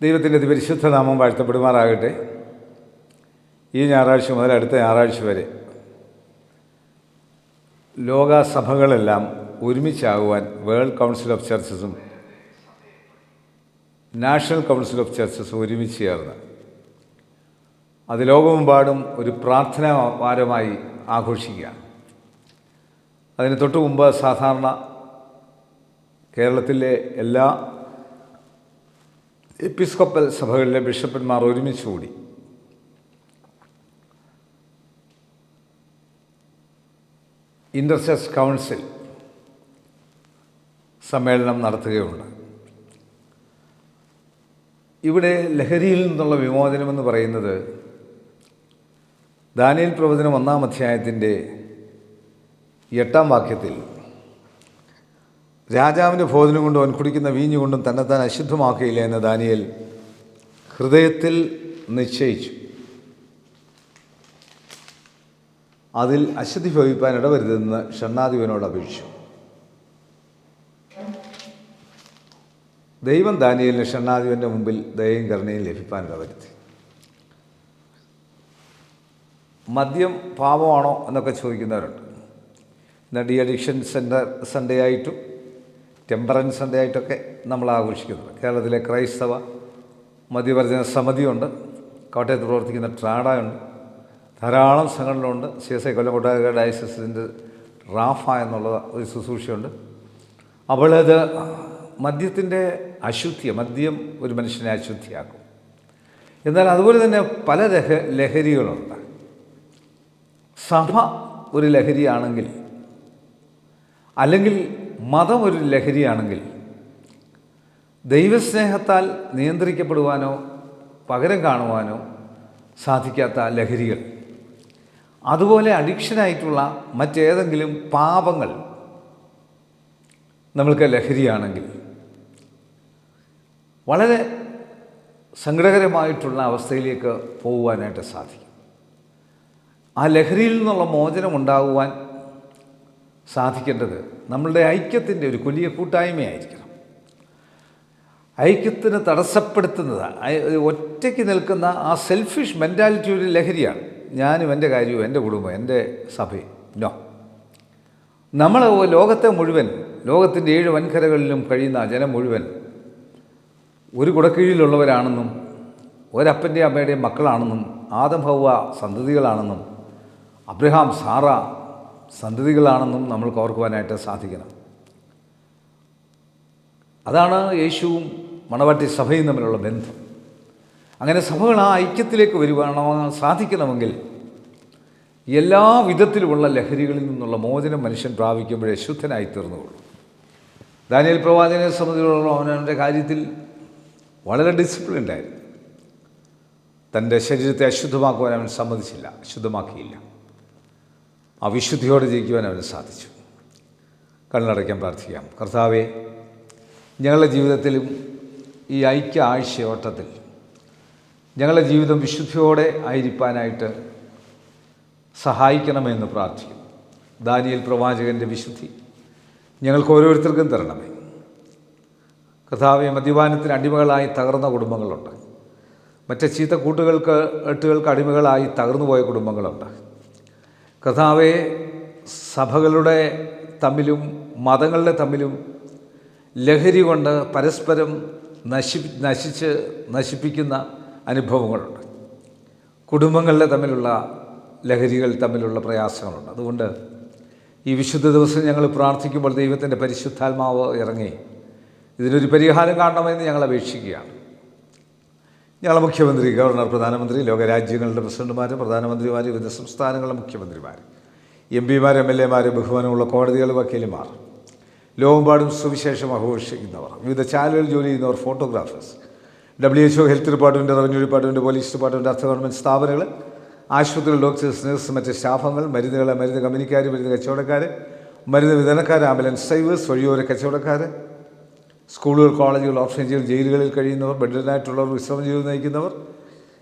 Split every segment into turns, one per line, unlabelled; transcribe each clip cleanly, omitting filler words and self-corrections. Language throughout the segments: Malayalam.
ദൈവത്തിൻ്റെ അതിപരിശുദ്ധ നാമം വാഴ്ത്തപ്പെടുമാറാകട്ടെ. ഈ ഞായറാഴ്ച മുതൽ അടുത്ത ഞായറാഴ്ച വരെ ലോകസഭകളെല്ലാം ഒരുമിച്ചാകുവാൻ വേൾഡ് കൗൺസിൽ ഓഫ് ചർച്ചസും നാഷണൽ കൗൺസിൽ ഓഫ് ചർച്ചസും ഒരുമിച്ച് ചേർന്ന് അത് ലോകമെമ്പാടും ഒരു പ്രാർത്ഥനാ വാരമായി ആഘോഷിക്കുകയാണ്. അതിന് തൊട്ടു മുമ്പ് സാധാരണ കേരളത്തിലെ എല്ലാ എപ്പിസ്കോപ്പൽ സഭകളിലെ ബിഷപ്പന്മാർ ഒരുമിച്ച് കൂടി ഇൻ്റർചർച്ച് കൗൺസിൽ സമ്മേളനം നടത്തുകയുണ്ട്. ഇവിടെ ലഹരിയിൽ നിന്നുള്ള വിമോചനമെന്ന് പറയുന്നത് ദാനിയേൽ പ്രവചനം 1-ാം അധ്യായത്തിൻ്റെ 8-ാം വാക്യത്തിൽ രാജാവിൻ്റെ ഭോജനം കൊണ്ടും അവൻ കുടിക്കുന്ന വീഞ്ഞുകൊണ്ടും തന്നെത്താൻ അശുദ്ധമാക്കുകയില്ല എന്ന് ദാനിയേൽ ഹൃദയത്തിൽ നിശ്ചയിച്ചു. അതിൽ അശുദ്ധി ഭവിപ്പാൻ ഇടവരുതെന്ന് ഷണ്ഡാധിപനോട് അപേക്ഷിച്ചു. ദൈവം ദാനിയേലിന് ഷണ്ഡാധിപൻ്റെ മുമ്പിൽ ദയയും കരുണയും ലഭിപ്പാൻ ഇടവരുത്തി. മദ്യം പാപമാണോ എന്നൊക്കെ ചോദിക്കുന്നവരുണ്ട്. ഇന്ന് ഡി അഡിക്ഷൻ സൺഡേ ആയിട്ടും ടെമ്പറൻസ് സൺഡേ ആയിട്ടൊക്കെ നമ്മൾ ആഘോഷിക്കുന്നുണ്ട്. കേരളത്തിലെ ക്രൈസ്തവ മദ്യവർജന സമിതിയുണ്ട്, കോട്ടയത്ത് പ്രവർത്തിക്കുന്ന ട്രാഡയുണ്ട്, ധാരാളം സംഘടനകളുണ്ട്. CSI കൊല്ലംകോട്ട ഡയസിൻ്റെ റാഫ എന്നുള്ള ഒരു ശുശ്രൂഷയുണ്ട്. അപ്പോൾ അത് മദ്യത്തിൻ്റെ മദ്യം ഒരു മനുഷ്യനെ അശുദ്ധിയാക്കും. എന്നാൽ അതുപോലെ തന്നെ പല ലഹരികളുണ്ട്. സഭ ഒരു ലഹരിയാണെങ്കിൽ, അല്ലെങ്കിൽ മതം ഒരു ലഹരിയാണെങ്കിൽ, ദൈവസ്നേഹത്താൽ നിയന്ത്രിക്കപ്പെടുവാനോ പകരം കാണുവാനോ സാധിക്കാത്ത ലഹരികൾ, അതുപോലെ അഡിക്ഷനായിട്ടുള്ള മറ്റേതെങ്കിലും പാപങ്ങൾ നമ്മൾക്ക് ലഹരിയാണെങ്കിൽ വളരെ സങ്കടകരമായിട്ടുള്ള അവസ്ഥയിലേക്ക് പോകുവാനായിട്ട് സാധിക്കും. ആ ലഹരിയിൽ നിന്നുള്ള മോചനം ഉണ്ടാകുവാൻ സാധിക്കേണ്ടത് നമ്മളുടെ ഐക്യത്തിൻ്റെ ഒരു വലിയ കൂട്ടായ്മയായിരിക്കണം. ഐക്യത്തിന് തടസ്സപ്പെടുത്തുന്നത് ഒറ്റയ്ക്ക് നിൽക്കുന്ന ആ സെൽഫിഷ് മെൻറ്റാലിറ്റി ഒരു ലഹരിയാണ്. ഞാനും എൻ്റെ കാര്യവും എൻ്റെ കുടുംബം എൻ്റെ സഭയും നമ്മൾ ലോകത്തെ മുഴുവൻ, ലോകത്തിൻ്റെ 7 വൻകരകളിലും കഴിയുന്ന ജനം മുഴുവൻ ഒരു കുടക്കീഴിലുള്ളവരാണെന്നും ഒരപ്പൻ്റെയും അമ്മയുടെയും മക്കളാണെന്നും ആദം ഹവ്വ സന്തതികളാണെന്നും അബ്രഹാം സാറ സന്തതികളാണെന്നും നമ്മൾക്ക് ഓർക്കുവാനായിട്ട് സാധിക്കണം. അതാണ് യേശുവും മണവാട്ടി സഭയും തമ്മിലുള്ള ബന്ധം. അങ്ങനെ സഭകൾ ആ ഐക്യത്തിലേക്ക് സാധിക്കണമെങ്കിൽ എല്ലാ വിധത്തിലുമുള്ള ലഹരികളിൽ നിന്നുള്ള മോചനം മനുഷ്യൻ പ്രാപിക്കുമ്പോഴേ ശുദ്ധനായി തീർന്നുകൊള്ളൂ. ദാനിയേൽ പ്രവാചകനെ സംബന്ധിച്ചിടത്തോളം അവനവൻ്റെ കാര്യത്തിൽ വളരെ ഡിസിപ്ലിൻഡായിരുന്നു. തൻ്റെ ശരീരത്തെ അശുദ്ധമാക്കുവാൻ അവൻ സമ്മതിച്ചില്ല, അശുദ്ധമാക്കിയില്ല. അവിശുദ്ധിയോടെ ജയിക്കുവാൻ അവന് സാധിച്ചു. കണ്ണടയ്ക്കാൻ പ്രാർത്ഥിക്കാം. കർത്താവേ, ഞങ്ങളുടെ ജീവിതത്തിലും ഈ ഐക്യ ആഴ്ചയോട്ടത്തിൽ ഞങ്ങളുടെ ജീവിതം വിശുദ്ധിയോടെ ആയിരിക്കാനായിട്ട് സഹായിക്കണമെന്ന് പ്രാർത്ഥിക്കുന്നു. ദാനിയേൽ പ്രവാചകൻ്റെ വിശുദ്ധി ഞങ്ങൾക്ക് ഓരോരുത്തർക്കും തരണമേ. കർത്താവേ, മദ്യപാനത്തിന് അടിമകളായി തകർന്ന കുടുംബങ്ങളുണ്ട്. മറ്റ് ചീത്ത എട്ടുകൾക്ക് അടിമകളായി തകർന്നു പോയ കുടുംബങ്ങളുണ്ട്. കർത്താവേ, സഭകളുടെ തമ്മിലും മതങ്ങളുടെ തമ്മിലും ലഹരി കൊണ്ട് പരസ്പരം നശിപ്പിക്കുന്ന അനുഭവങ്ങളുണ്ട്. കുടുംബങ്ങളുടെ തമ്മിലുള്ള ലഹരികൾ തമ്മിലുള്ള പ്രയാസങ്ങളുണ്ട്. അതുകൊണ്ട് ഈ വിശുദ്ധ ദിവസം ഞങ്ങൾ പ്രാർത്ഥിക്കുമ്പോൾ ദൈവത്തിൻ്റെ പരിശുദ്ധാത്മാവ് ഇറങ്ങി ഇതിനൊരു പരിഹാരം കാണണമെന്ന് ഞങ്ങൾ അപേക്ഷിക്കുകയാണ്. ഞങ്ങളെ മുഖ്യമന്ത്രി, ഗവർണർ, പ്രധാനമന്ത്രി, ലോകരാജ്യങ്ങളുടെ പ്രസിഡന്റുമാർ, പ്രധാനമന്ത്രിമാർ, വിവിധ സംസ്ഥാനങ്ങളുടെ മുഖ്യമന്ത്രിമാർ, MP-മാർ, MLA-മാർ, ബഹുമാനമുള്ള കോടതികൾ, വക്കീലുമാർ, ലോകമെമ്പാടും സുവിശേഷം ആഘോഷിക്കുന്നവർ, വിവിധ ചാനലുകളിൽ ജോലി ചെയ്യുന്നവർ, photographers, WHO, health department, revenue department, police department, അർദ്ധ ഗവൺമെൻറ് സ്ഥാപനങ്ങൾ, ആശുപത്രികൾ, ഡോക്ടേഴ്സ്, നഴ്സ്, മറ്റ് സ്റ്റാഫുകൾ, മരുന്ന് കമ്പനിക്കാർ, മരുന്ന് കച്ചവടക്കാർ, മരുന്ന് വിതരണക്കാർ, ആംബുലൻസ് ഡ്രൈവേഴ്സ്, വഴിയോര കച്ചവടക്കാർ, സ്കൂളുകൾ, കോളേജുകൾ, ഓർഫനേജുകൾ, ജയിലുകളിൽ കഴിയുന്നവർ, ബെഡിനായിട്ടുള്ളവർ, വിശ്രമ ജീവിതം നയിക്കുന്നവർ,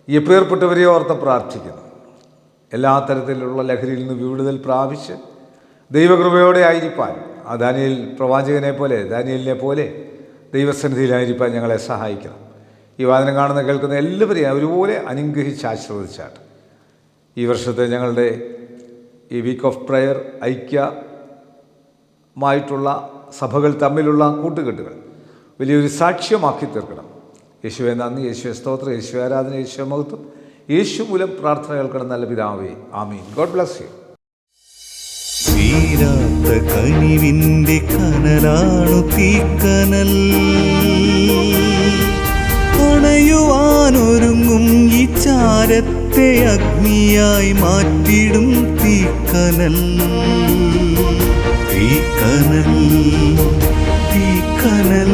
എപ്പേർപ്പെട്ടവരെ ഓർത്ത് പ്രാർത്ഥിക്കുന്നു. എല്ലാ തരത്തിലുള്ള ലഹരിയിൽ നിന്ന് വിടുതൽ പ്രാപിച്ച് ദൈവകൃപയോടെ ആയിരിക്കാൻ ആ ദാനിയേൽ പ്രവാചകനെ പോലെ, ദാനിയേലിനെ പോലെ ദൈവസന്നിധിയിലായിരിക്കാൻ ഞങ്ങളെ സഹായിക്കണം. ഈ വാദനം കാണുന്ന കേൾക്കുന്ന എല്ലാവരെയും ഒരുപോലെ അനുഗ്രഹിച്ച് ആശീർവദിച്ചാട്ട് ഈ വർഷത്തെ ഞങ്ങളുടെ ഈ വീക്ക് ഓഫ് പ്രയർ ഐക്യമായിട്ടുള്ള സഭകൾ തമ്മിലുള്ള കൂട്ടുകെട്ടുകൾ വലിയൊരു സാക്ഷ്യമാക്കി തീർക്കണം. യേശുവെ നന്ദി, യേശുവെ സ്തോത്രം, യേശു ആരാധന, യേശുവെ മഹത്വം. യേശു മൂലം പ്രാർത്ഥന കേൾക്കണം നല്ല പിതാവേ, ആമീൻ. God bless you.
തീരാത്ത കനിവിൻ്റെ കനലാണു തീക്കനൽ, അണയുവാനൊരുങ്ങും ഈ ചാരത്തെ അഗ്നിയായി മാറ്റിടും തീക്കനൽ. തീക്കനൽ, തീക്കനൽ,